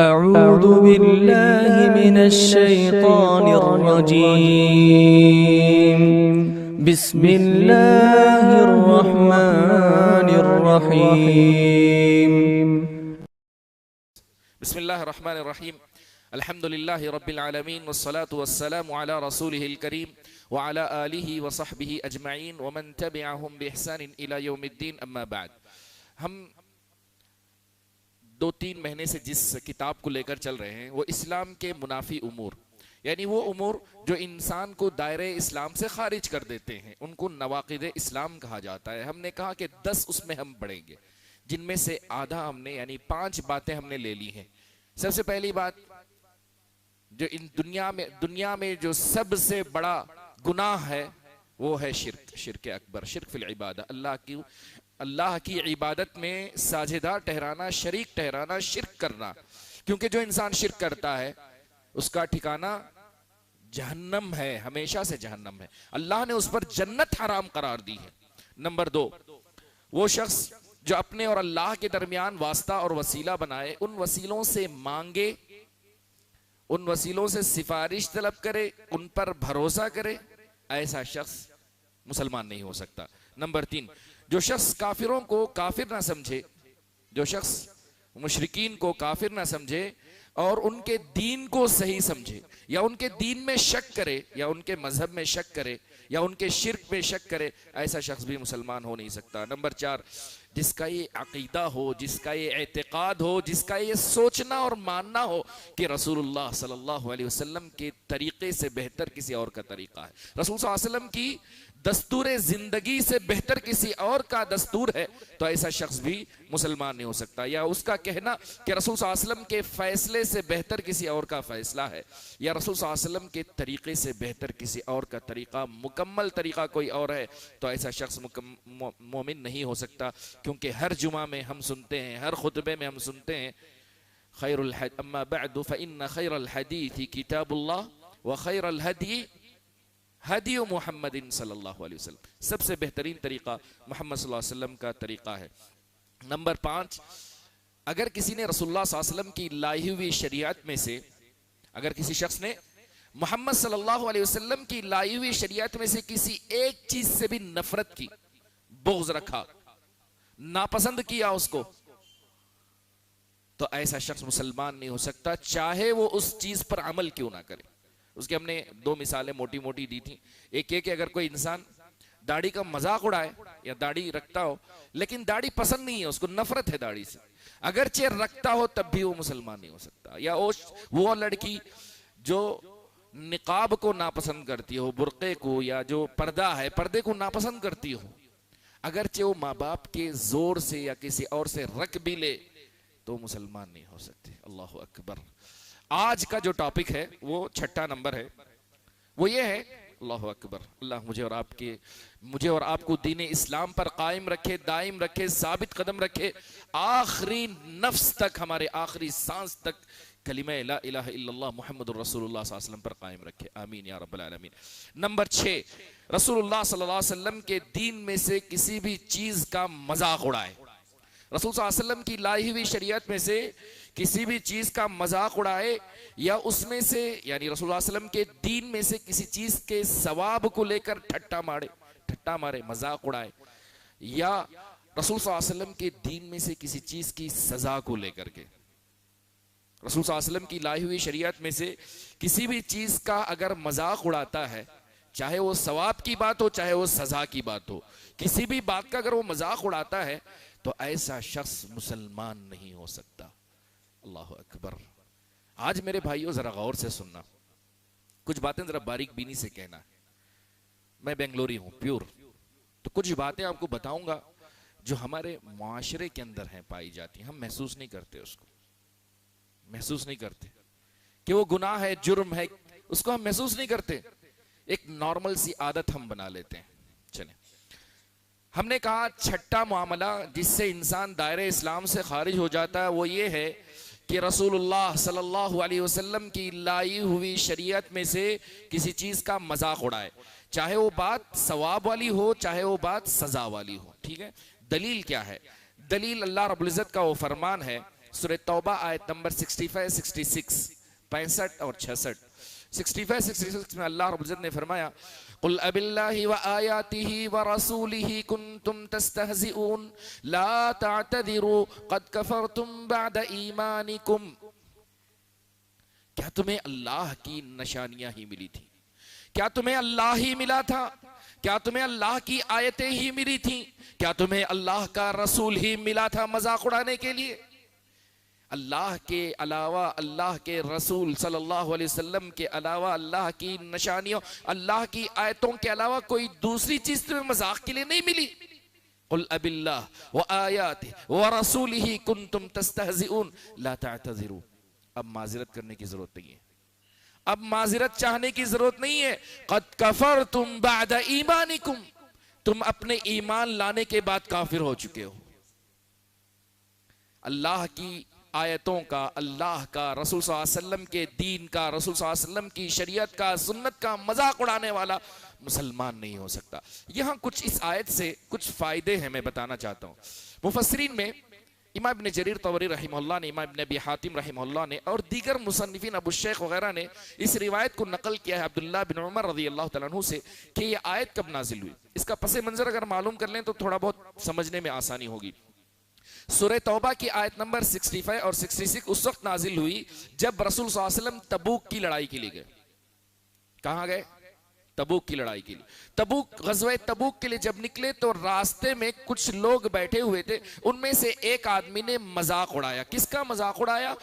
أعوذ بالله من الشيطان الرجيم. بسم الله الرحمن الرحيم. بسم الله الرحمن الرحيم. الحمد لله رب العالمين والصلاة والسلام على رسوله الكريم وعلى آله وصحبه أجمعين ومن تبعهم بإحسان إلى يوم الدين. أما بعد، ہم 2-3 مہینے سے جس کتاب کو لے کر چل رہے ہیں وہ اسلام کے منافی امور، یعنی وہ امور جو انسان کو دائرہ اسلام سے خارج کر دیتے ہیں، ان کو نواقض اسلام کہا جاتا ہے. ہم نے کہا کہ 10 اس میں ہم پڑھیں گے، جن میں سے آدھا ہم نے یعنی 5 باتیں ہم نے لے لی ہیں. سب سے پہلی بات، جو ان دنیا میں جو سب سے بڑا گناہ ہے وہ ہے شرک اکبر، شرک فی العبادہ، اللہ کی عبادت میں ساجدہ ٹھہرانا، شریک ٹھہرانا، شرک کرنا. کیونکہ جو انسان شرک کرتا ہے اس کا ٹھکانہ جہنم ہے، ہمیشہ سے جہنم ہے. اللہ نے اس پر جنت حرام قرار دی ہے. نمبر 2، وہ شخص جو اپنے اور اللہ کے درمیان واسطہ اور وسیلہ بنائے، ان وسیلوں سے مانگے، ان وسیلوں سے سفارش طلب کرے، ان پر بھروسہ کرے، ایسا شخص مسلمان نہیں ہو سکتا. نمبر 3، جو شخص کافروں کو کافر نہ سمجھے، جو شخص مشرکین کو کافر نہ سمجھے اور ان کے دین کو صحیح سمجھے، یا ان کے دین میں شک کرے، یا ان کے مذہب میں شک کرے، یا ان کے شرک میں شک کرے، ایسا شخص بھی مسلمان ہو نہیں سکتا. نمبر 4، جس کا یہ عقیدہ ہو، جس کا یہ اعتقاد ہو، جس کا یہ سوچنا اور ماننا ہو کہ رسول اللہ صلی اللہ علیہ وسلم کے طریقے سے بہتر کسی اور کا طریقہ ہے، رسول صلی اللہ علیہ وسلم کی دستور زندگی سے بہتر کسی اور کا دستور ہے، تو ایسا شخص بھی مسلمان نہیں ہو سکتا. یا اس کا کہنا کہ رسول صلی اللہ علیہ وسلم کے فیصلے سے بہتر کسی اور کا فیصلہ ہے، یا رسول صلی اللہ علیہ وسلم کے طریقے سے بہتر کسی اور کا طریقہ، مکمل طریقہ کوئی اور ہے، تو ایسا شخص مومن نہیں ہو سکتا. کیونکہ ہر جمعہ میں ہم سنتے ہیں، ہر خطبے میں ہم سنتے ہیں، اما بعد فإن خیر الحدیث کتاب اللہ وخیر الہدی ہدی محمد صلی اللہ علیہ وسلم. سب سے بہترین طریقہ محمد صلی اللہ علیہ وسلم کا طریقہ ہے. نمبر 5، اگر کسی نے رسول اللہ صلی اللہ علیہ وسلم کی لائی ہوئی شریعت میں سے، اگر کسی شخص نے محمد صلی اللہ علیہ وسلم کی لائی ہوئی شریعت میں سے کسی ایک چیز سے بھی نفرت کی، بغض رکھا، ناپسند کیا اس کو، تو ایسا شخص مسلمان نہیں ہو سکتا، چاہے وہ اس چیز پر عمل کیوں نہ کرے. اس کے ہم نے 2 مثالیں موٹی موٹی دی تھیں. ایک یہ کہ اگر کوئی انسان داڑھی کا مذاق اڑائے یا داڑھی رکھتا ہو لیکن داڑھی پسند نہیں ہے، اس کو نفرت ہے داڑھی سے، اگرچہ رکھتا ہو تب بھی وہ مسلمان نہیں ہو سکتا. یا وہ لڑکی جو نقاب کو ناپسند کرتی ہو، برقعے کو، یا جو پردہ ہے پردے کو ناپسند کرتی ہو، اگرچہ وہ ماں باپ کے زور سے یا کسی اور سے رکھ بھی لے تو مسلمان نہیں ہو سکتے. اللہ اکبر. آج کا جو ٹاپک ہے وہ 6 نمبر ہے، وہ یہ ہے، اللہ اکبر، اللہ مجھے اور آپ کو دین اسلام پر قائم رکھے، دائم رکھے، ثابت قدم رکھے، آخری نفس تک، ہمارے آخری سانس تک کلمہ لا الہ الا اللہ محمد الرسول اللہ صلی اللہ علیہ وسلم پر قائم رکھے. آمین یا رب العالمین. نمبر 6، رسول اللہ صلی اللہ علیہ وسلم کے دین میں سے کسی بھی چیز کا مذاق اڑائے. رسول صلی اللہ علیہ وسلم کی لائی ہوئی شریعت میں سے کسی بھی چیز کا مذاق اڑائے، یا اس میں سے یعنی رسول اللہ علیہ وسلم کے دین میں سے کسی چیز کے ثواب کو لے کر ٹھٹا مارے، مذاق اڑائے، یا رسول صلی اللہ علیہ وسلم کے دین میں سے کسی چیز کی سزا کو لے کر کے، رسول صلی اللہ علیہ وسلم کی لائی ہوئی شریعت میں سے کسی بھی چیز کا اگر مذاق اڑاتا ہے، چاہے وہ ثواب کی بات ہو چاہے وہ سزا کی بات ہو، کسی بھی بات کا اگر وہ مذاق اڑاتا ہے تو ایسا شخص مسلمان نہیں ہو سکتا. اللہ اکبر. آج میرے بھائیوں ذرا غور سے سننا، کچھ باتیں ذرا باریک بینی سے کہنا. میں بنگلوری ہوں پیور، تو کچھ باتیں آپ کو بتاؤں گا جو ہمارے معاشرے کے اندر ہیں، پائی جاتی ہیں، ہم محسوس نہیں کرتے، اس کو محسوس نہیں کرتے کہ وہ گناہ ہے، جرم ہے، اس کو ہم محسوس نہیں کرتے، ایک نارمل سی عادت ہم بنا لیتے ہیں. چلیں، ہم نے کہا 6 معاملہ جس سے انسان دائرہ اسلام سے خارج ہو جاتا ہے وہ یہ ہے کہ رسول اللہ صلی اللہ علیہ وسلم کی لائی ہوئی شریعت میں سے کسی چیز کا مذاق اڑائے، چاہے وہ بات ثواب والی ہو چاہے وہ بات سزا والی ہو. ٹھیک ہے، دلیل کیا ہے؟ دلیل اللہ رب العزت کا وہ فرمان ہے سورہ توبہ آیت نمبر 65 66 65 اور 66 65 66 میں اللہ رب العزت نے فرمایا قل اب اللہ وآیاتہ ورسولہ کنتم تستہزئون لا تعتذروا قد کفرتم بعد ایمانکم. کیا تمہیں اللہ کی نشانیاں ہی ملی تھی؟ کیا تمہیں اللہ ہی ملا تھا؟ کیا تمہیں اللہ کی آیتیں ہی ملی تھیں؟ کیا تمہیں اللہ کا رسول ہی ملا تھا مذاق اڑانے کے لیے؟ اللہ کے علاوہ، اللہ کے رسول صلی اللہ علیہ وسلم کے علاوہ، اللہ کی نشانیوں، اللہ کی آیتوں کے علاوہ کوئی دوسری چیز تمہیں مذاق کے لیے نہیں ملی. قل اب اللہ وآیاتہ ورسولہ کنتم تستہزئون لا تعتذروا. اب معذرت کرنے کی ضرورت نہیں ہے، اب معذرت چاہنے کی ضرورت نہیں ہے. قد کفرتم بعد ایمانکم، تم اپنے ایمان لانے کے بعد کافر ہو چکے ہو. اللہ کی آیتوں کا، اللہ کا، رسول صلی اللہ علیہ وسلم کے دین کا، رسول صلی اللہ علیہ وسلم کی شریعت کا، سنت کا مذاق اڑانے والا مسلمان نہیں ہو سکتا. یہاں کچھ اس آیت سے کچھ فائدے ہیں میں بتانا چاہتا ہوں. مفسرین میں امام ابن جریر طبری رحمہ اللہ نے، امام ابن ابی حاتم رحمہ اللہ نے اور دیگر مصنفین ابو الشیخ وغیرہ نے اس روایت کو نقل کیا ہے عبداللہ بن عمر رضی اللہ تعالیٰ عنہ سے کہ یہ آیت کب نازل ہوئی. اس کا پس منظر اگر معلوم کر لیں تو تھوڑا بہت سمجھنے میں آسانی ہوگی. سورہ توبہ کی آیت نمبر 65 اور 66 اس وقت نازل ہوئی جب رسول صلی اللہ علیہ وسلم تبوک کی لڑائی کے لیے گئے. کہاں گئے؟ تبوک کی لڑائی کے لیے. تبوک، غزوہ تبوک کے لیے جب نکلے تو راستے میں کچھ لوگ بیٹھے ہوئے تھے، ان میں سے ایک آدمی نے مذاق اڑایا. کس کا مذاق اڑایا؟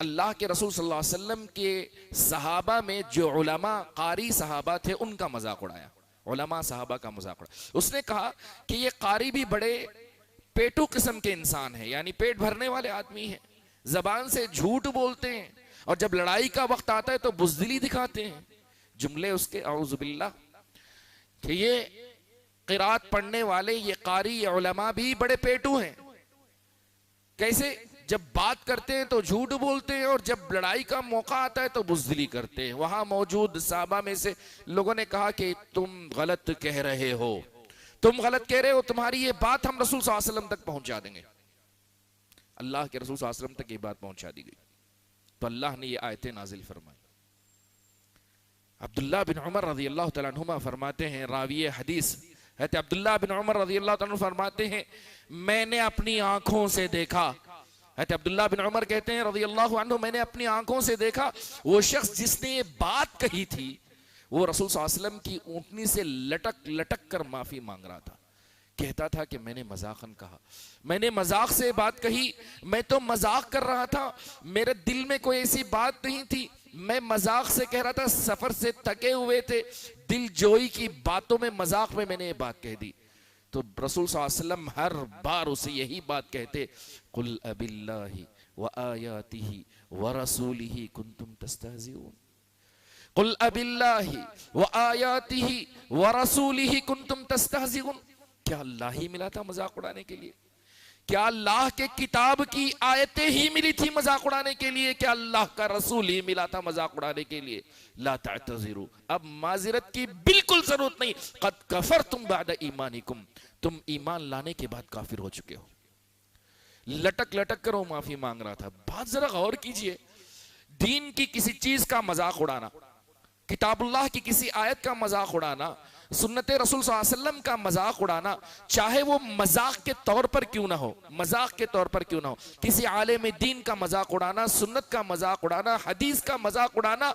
اللہ کے رسول صلی اللہ علیہ وسلم کے صحابہ میں جو علماء قاری صحابہ تھے ان کا مذاق اڑایا. علماء صحابہ کا مذاق اڑایا. اس نے کہا کہ یہ قاری بھی بڑے پیٹو قسم کے انسان ہیں، یعنی پیٹ بھرنے والے آدمی ہیں، زبان سے جھوٹ بولتے ہیں اور جب لڑائی کا وقت آتا ہے تو بزدلی دکھاتے ہیں. جملے اس کے اعوذ باللہ کہ یہ قرات پڑھنے والے، یہ قاری، یہ علماء بھی بڑے پیٹو ہیں. کیسے؟ جب بات کرتے ہیں تو جھوٹ بولتے ہیں اور جب لڑائی کا موقع آتا ہے تو بزدلی کرتے ہیں. وہاں موجود صحابہ میں سے لوگوں نے کہا کہ تم غلط کہہ رہے ہو، تم غلط کہہ رہے ہو، تمہاری یہ بات ہم رسول صلی اللہ علیہ وسلم تک پہنچا دیں گے. اللہ کے رسول صلی اللہ علیہ وسلم تک یہ بات پہنچا دی گئی تو اللہ نے یہ آیتیں نازل فرمائی. عبداللہ بن عمر رضی اللہ تعالیٰ عنہما فرماتے ہیں، راوی حدیث حضرت عبداللہ بن عمر رضی اللہ تعالیٰ عنہ فرماتے ہیں میں نے اپنی آنکھوں سے دیکھا. حضرت عبداللہ بن عمر کہتے ہیں رضی اللہ عنہ میں نے اپنی آنکھوں سے دیکھا وہ شخص جس نے یہ بات کہی تھی وہ رسول صلی اللہ علیہ وسلم کی اونٹنی سے لٹک لٹک کر معافی مانگ رہا تھا. کہتا تھا کہ میں نے مذاقاً کہا، میں نے مذاق سے بات کہی، میں تو مذاق کر رہا تھا، میرے دل میں کوئی ایسی بات نہیں تھی، میں مذاق سے کہہ رہا تھا، سفر سے تھکے ہوئے تھے، دل جوئی کی باتوں میں مذاق میں نے یہ بات کہہ دی. تو رسول صلی اللہ علیہ وسلم ہر بار اسے یہی بات کہتے قل اب اللہ وآیاتہ ورسولہ کنتم تستہزئون. قل اب اللہ وآیاتہ ورسولہ کنتم تستہزئون. کیا اللہ ہی ملا تھا مذاق اڑانے کے لیے؟ کیا اللہ کے کتاب کی آیتیں ہی ملی تھی مذاق اڑانے کے لیے؟ کیا اللہ کا رسول ہی ملا تھا مذاق اڑانے کے لیے؟ لا تعتذروا، اب معذرت کی بالکل ضرورت نہیں. قد کفرتم بعد ایمانکم، تم ایمان لانے کے بعد کافر ہو چکے ہو. لٹک لٹک کر وہ معافی مانگ رہا تھا. بات ذرا غور کیجئے، دین کی کسی چیز کا مذاق اڑانا، کتاب اللہ کی کسی آیت کا مذاق اڑانا، سنت رسول صلی اللہ علیہ وسلم کا مذاق اڑانا، چاہے وہ مذاق کے طور پر کیوں نہ ہو، مذاق کے طور پر کیوں نہ ہو، کسی عالم دین کا مذاق اڑانا، سنت کا مذاق اڑانا، حدیث کا مذاق اڑانا،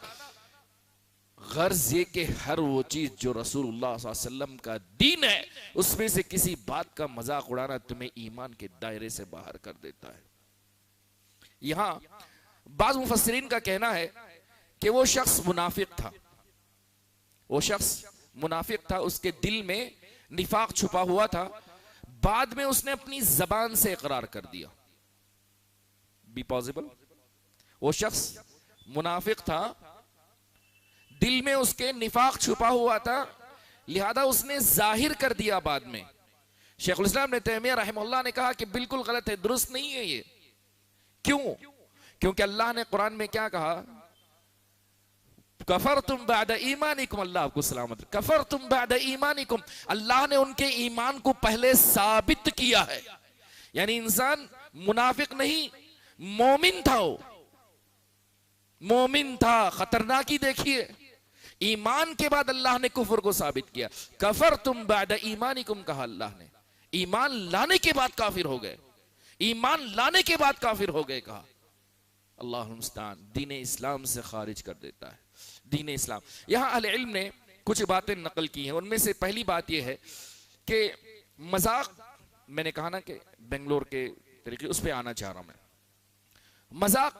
غرض یہ کہ ہر وہ چیز جو رسول اللہ صلی اللہ علیہ وسلم کا دین ہے اس میں سے کسی بات کا مذاق اڑانا تمہیں ایمان کے دائرے سے باہر کر دیتا ہے. یہاں بعض مفسرین کا کہنا ہے کہ وہ شخص منافق تھا، وہ شخص منافق تھا، اس کے دل میں نفاق چھپا ہوا تھا، بعد میں اس نے اپنی زبان سے اقرار کر دیا. بھی پاسبل؟ وہ شخص منافق تھا، دل میں اس کے نفاق چھپا ہوا تھا، لہذا اس نے ظاہر کر دیا بعد میں. شیخ الاسلام ابن تیمیہ رحمہ اللہ نے کہا کہ بالکل غلط ہے، درست نہیں ہے یہ. کیوں؟ کیونکہ اللہ نے قرآن میں کیا کہا؟ کفرتم بعد ایمانکم، اللہ آپ کو سلامت، کفرتم بعد ایمانکم، اللہ نے ان کے ایمان کو پہلے ثابت کیا ہے. یعنی انسان منافق نہیں، مومن تھا وہ، مومن تھا. خطرناکی دیکھیے، ایمان کے بعد اللہ نے کفر کو ثابت کیا. کفرتم بعد ایمانکم کہا اللہ نے، ایمان لانے کے بعد کافر ہو گئے، ایمان لانے کے بعد کافر ہو گئے کہا. اللہ المستعان، دین اسلام سے خارج کر دیتا ہے دین اسلام. یہاں اہل علم نے کچھ باتیں نقل کی ہیں، ان میں سے پہلی بات یہ ہے کہ مذاق، میں نے کہا نا کہ بنگلور کے طریقے، اس پہ آنا چاہ رہا ہوں میں. مذاق،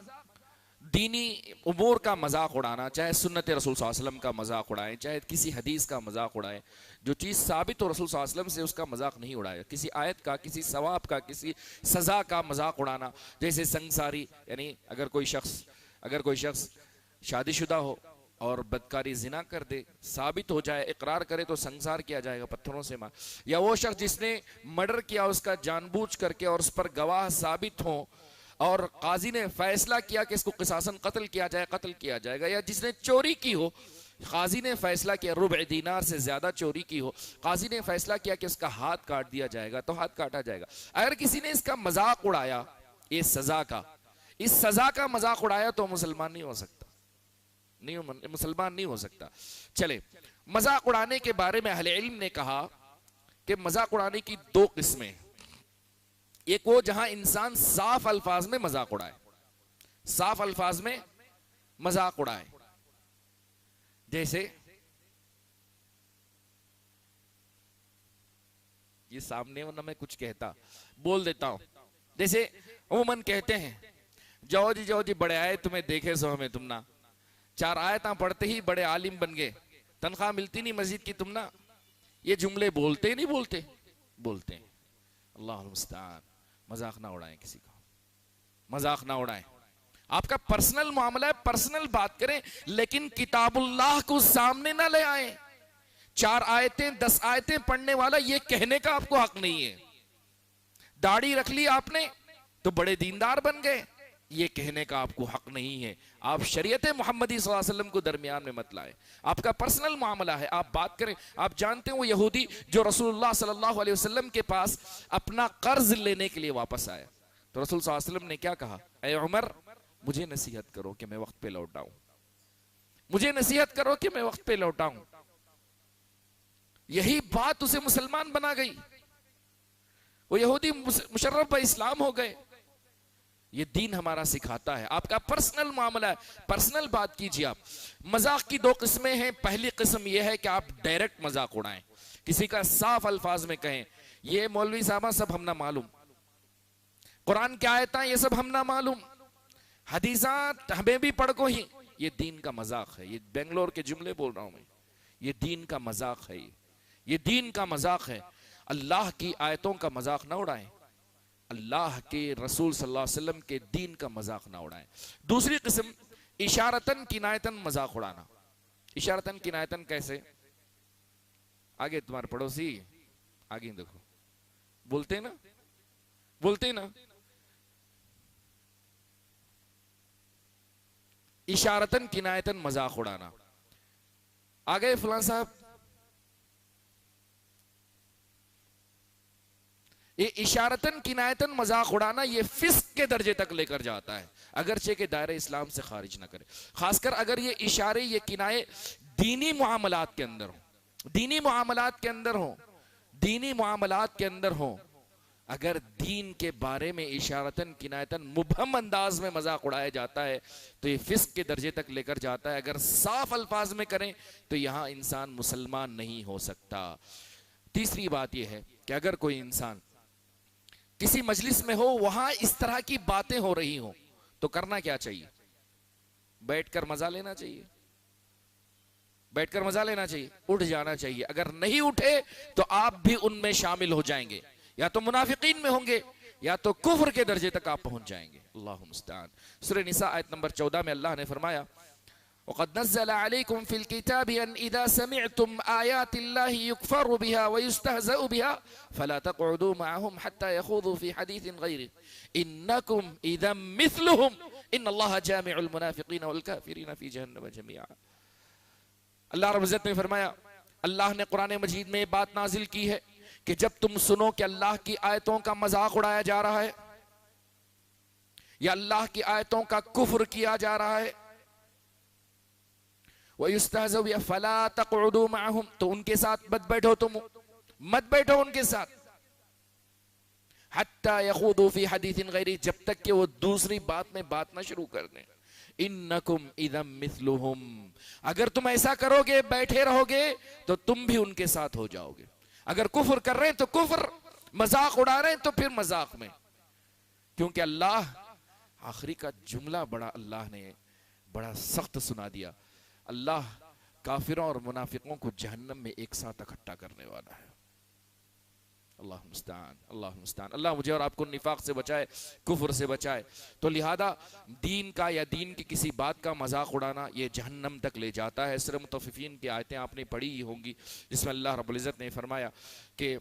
دینی امور کا مذاق اڑانا، چاہے سنت رسول صلی اللہ علیہ وسلم کا مذاق اڑائیں، چاہے کسی حدیث کا مذاق اڑائیں، جو چیز ثابت ہو رسول صلی اللہ علیہ وسلم سے اس کا مذاق نہیں اڑائے. کسی آیت کا، کسی ثواب کا، کسی سزا کا مذاق اڑانا، جیسے سنگساری، یعنی اگر کوئی شخص شادی شدہ ہو اور بدکاری زنا کر دے، ثابت ہو جائے، اقرار کرے تو سنگسار کیا جائے گا، پتھروں سے مار. یا وہ شخص جس نے مرڈر کیا اس کا جان بوجھ کر کے اور اس پر گواہ ثابت ہوں اور قاضی نے فیصلہ کیا کہ اس کو قصاصاً قتل کیا جائے، قتل کیا جائے گا. یا جس نے چوری کی ہو، قاضی نے فیصلہ کیا، ربع دینار سے زیادہ چوری کی ہو، قاضی نے فیصلہ کیا کہ اس کا ہاتھ کاٹ دیا جائے گا، تو ہاتھ کاٹا جائے گا. اگر کسی نے اس کا مذاق اڑایا، اس سزا کا مذاق اڑایا، تو مسلمان نہیں ہو سکتا، مسلمان نہیں ہو سکتا. چلے، مذاق اڑانے کے بارے میں اہل علم نے کہا کہ مذاق اڑانے کی دو قسمیں. ایک وہ جہاں انسان صاف الفاظ میں مذاق اڑائے، صاف الفاظ میں مذاق اڑائے. جیسے یہ سامنے ورنہ میں کچھ کہتا بول دیتا ہوں. جیسے عموماً کہتے ہیں، جاؤ جی بڑے آئے تمہیں دیکھے سو ہمیں تم نا، 4 آیتاں پڑھتے ہی بڑے عالم بن گئے، تنخواہ ملتی نہیں مسجد کی تم نا. یہ جملے بولتے نہیں بولتے ہیں. اللہ المستعان. مذاق نہ اڑائیں، کسی کا مذاق نہ اڑائیں. آپ کا پرسنل معاملہ ہے، پرسنل بات کریں، لیکن کتاب اللہ کو سامنے نہ لے آئیں. 4 آیتیں 10 آیتیں پڑھنے والا یہ کہنے کا آپ کو حق نہیں ہے. داڑھی رکھ لی آپ نے تو بڑے دیندار بن گئے، یہ کہنے کا آپ کو حق نہیں ہے. آپ شریعت محمدی صلی اللہ علیہ وسلم کو درمیان میں مت لائیں. آپ کا پرسنل معاملہ ہے، آپ بات کریں. آپ جانتے ہیں وہ یہودی جو رسول اللہ صلی اللہ علیہ وسلم کے پاس اپنا قرض لینے کے لیے واپس آیا، تو رسول صلی اللہ علیہ وسلم نے کیا کہا؟ اے عمر، مجھے نصیحت کرو کہ میں وقت پہ لوٹاؤں، مجھے نصیحت کرو کہ میں وقت پہ لوٹاؤں. یہی بات اسے مسلمان بنا گئی. وہ یہودی مشرف بہ اسلام ہو گئے. یہ دین ہمارا سکھاتا ہے. آپ کا پرسنل معاملہ ہے، پرسنل بات کیجیے. آپ مذاق کی 2 قسمیں ہیں. پہلی قسم یہ ہے کہ آپ ڈائریکٹ مذاق اڑائیں، کسی کا صاف الفاظ میں کہیں یہ مولوی صاحبہ سب ہم نہ معلوم، قرآن کی آیتاں یہ سب ہم نہ معلوم، حدیثات ہمیں بھی پڑھ کو ہی. یہ دین کا مذاق ہے. یہ بنگلور کے جملے بول رہا ہوں میں. یہ دین کا مذاق ہے، یہ دین کا مذاق ہے. اللہ کی آیتوں کا مذاق نہ اڑائیں، اللہ کے رسول صلی اللہ علیہ وسلم کے دین کا مذاق نہ اڑائیں. دوسری قسم اشارتاً کنایتاً مذاق اڑانا. اشارتاً کنایتاً کیسے؟ آگے تمہارے پڑوسی آگے دیکھو، بولتے نا اشارتاً کنایتاً مذاق اڑانا. آگے فلاں صاحب، یہ اشارتاً کنایتاً مذاق اڑانا یہ فسق کے درجے تک لے کر جاتا ہے، اگرچہ کہ دائرہ اسلام سے خارج نہ کرے. خاص کر اگر یہ اشارے، یہ کنائے دینی معاملات کے اندر ہوں، دینی معاملات کے اندر ہوں. اگر دین کے بارے میں اشارتاً کنایتاً مبہم انداز میں مذاق اڑایا جاتا ہے تو یہ فسق کے درجے تک لے کر جاتا ہے. اگر صاف الفاظ میں کریں تو یہاں انسان مسلمان نہیں ہو سکتا. تیسری بات یہ ہے کہ اگر کوئی انسان کسی مجلس میں ہو، وہاں اس طرح کی باتیں ہو رہی ہوں، تو کرنا کیا چاہیے؟ بیٹھ کر مزہ لینا چاہیے، بیٹھ کر مزہ لینا چاہیے، اٹھ جانا چاہیے. اگر نہیں اٹھے تو آپ بھی ان میں شامل ہو جائیں گے، یا تو منافقین میں ہوں گے یا تو کفر کے درجے تک آپ پہنچ جائیں گے. اللہ المستعان. سورہ نساء آیت نمبر 14 میں اللہ نے فرمایا وَقَدْ نَزَّلَ عَلَيْكُمْ فِي الْكِتَابِ أَنْ إِذَا سَمِعْتُمْ آيَاتِ اللَّهِ يُكْفَرُ بِهَا وَيُسْتَهْزَأُ بِهَا فَلَا تَقْعُدُوا مَعَهُمْ حَتَّى يَخُوضُوا فِي حَدِيثٍ غَيْرِهِ إِنَّكُمْ إِذًا مِثْلُهُمْ إِنَّ اللَّهَ جَامِعُ الْمُنَافِقِينَ وَالْكَافِرِينَ فِي جَهَنَّمَ جَمِيعًا. اللہ رب العزت نے فرمایا، اللہ نے قرآن مجید میں یہ بات نازل کی ہے کہ جب تم سنو کہ اللہ کی آیتوں کا مذاق اڑایا جا رہا ہے یا اللہ کی آیتوں کا کفر کیا جا رہا ہے، وَيُسْتَهْزَوْا بِهِ فَلَا تَقْعُدُوا مَعَهُمْ، تو ان کے ساتھ مت بیٹھو، تم مت بیٹھو ان کے ساتھ، حَتَّى يَخُوضُوا فِي حَدِيثٍ غَيْرِهِ، جب تک کہ وہ دوسری بات میں بات نہ شروع کر دیں۔ إِنَّكُمْ إِذًا مِثْلُهُمْ، اگر تم ایسا کرو گے، بیٹھے رہو گے، تو تم بھی ان کے ساتھ ہو جاؤ گے۔ اگر کفر کر رہے ہیں تو کفر، مذاق اڑا رہے ہیں تو پھر مذاق میں، کیونکہ اللہ آخری کا جملہ بڑا اللہ نے بڑا سخت سنا دیا، اللہ کافروں اور منافقوں کو جہنم میں ایک ساتھ اکٹھا کرنے والا ہے۔ اللہ مستعان، اللہ مستعان، اللہ مجھے اور آپ کو نفاق سے بچائے، کفر سے بچائے۔ تو لہذا دین کا یا دین کی کسی بات کا مذاق اڑانا یہ جہنم تک لے جاتا ہے۔ سورہ مطففین کی آیتیں آپ نے پڑھی ہی ہوں گی، جس میں اللہ رب العزت نے فرمایا کہ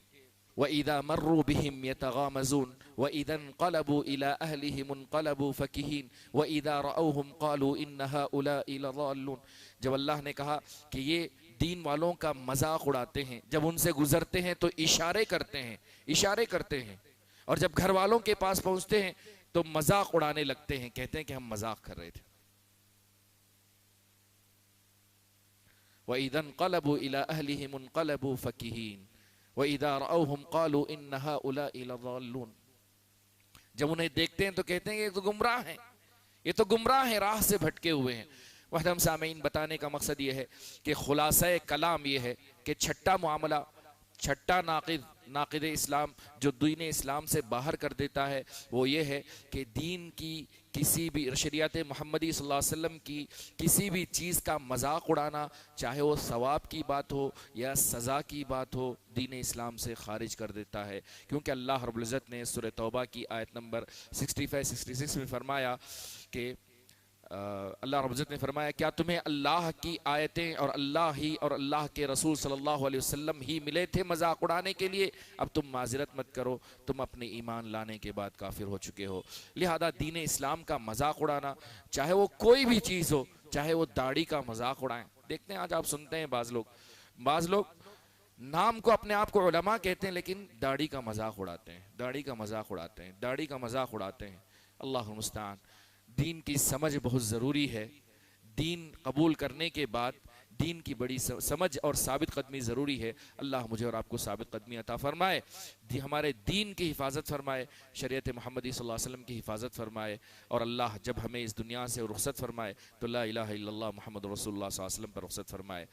وَإِذَا مَرُّوا بِهِمْ يَتَغَامَزُونَ وَإِذَا انقَلَبُوا إِلَىٰ أَهْلِهِمُ انقَلَبُوا فَكِهِينَ وَإِذَا رَأَوْهُمْ قَالُوا إِنَّ هَٰؤُلَاءِ لَضَالُّونَ، جب اللہ نے کہا کہ یہ دین والوں کا مذاق اڑاتے ہیں، جب ان سے گزرتے ہیں تو اشارے کرتے ہیں، اور جب گھر والوں کے پاس پہنچتے ہیں تو مذاق اڑانے لگتے ہیں، کہتے ہیں کہ ہم مذاق کر رہے تھے۔ وَإِذَا انقَلَبُوا إِلَىٰ أَهْلِهِمُ انقَلَبُوا فَكِهِينَ وَإِذَا رَأَوْهُمْ قَالُوا إِنَّ هَٰؤُلَاءِ لَضَالُّونَ، جب انہیں دیکھتے ہیں تو کہتے ہیں کہ یہ تو گمراہ ہیں، یہ تو گمراہ ہیں، راہ سے بھٹکے ہوئے ہیں۔ محترم سامعین، بتانے کا مقصد یہ ہے کہ خلاصہ کلام یہ ہے کہ چھٹا معاملہ، چھٹا ناقد اسلام جو دین اسلام سے باہر کر دیتا ہے وہ یہ ہے کہ دین کی کسی بھی، شریعت محمدی صلی اللہ علیہ وسلم کی کسی بھی چیز کا مذاق اڑانا، چاہے وہ ثواب کی بات ہو یا سزا کی بات ہو، دین اسلام سے خارج کر دیتا ہے۔ کیونکہ اللہ رب العزت نے سورہ توبہ کی آیت نمبر 65-66 میں فرمایا کہ اللہ رب العزت نے فرمایا کیا تمہیں اللہ کی آیتیں اور اللہ کے رسول صلی اللہ علیہ وسلم ہی ملے تھے مذاق اڑانے کے لیے؟ اب تم معذرت مت کرو، تم اپنے ایمان لانے کے بعد کافر ہو چکے ہو۔ لہذا دین اسلام کا مذاق اڑانا، چاہے وہ کوئی بھی چیز ہو، چاہے وہ داڑھی کا مذاق اڑائیں۔ دیکھتے ہیں آج آپ سنتے ہیں بعض لوگ نام کو اپنے آپ کو علماء کہتے ہیں لیکن داڑھی کا مذاق اڑاتے ہیں۔ اللہ المستعان۔ دین کی سمجھ بہت ضروری ہے، دین قبول کرنے کے بعد دین کی بڑی سمجھ اور ثابت قدمی ضروری ہے۔ اللہ مجھے اور آپ کو ثابت قدمی عطا فرمائے، ہمارے دین کی حفاظت فرمائے، شریعت محمدی صلی اللہ علیہ وسلم کی حفاظت فرمائے، اور اللہ جب ہمیں اس دنیا سے رخصت فرمائے تو لا الہ الا اللہ محمد رسول اللہ صلی اللہ علیہ وسلم پر رخصت فرمائے۔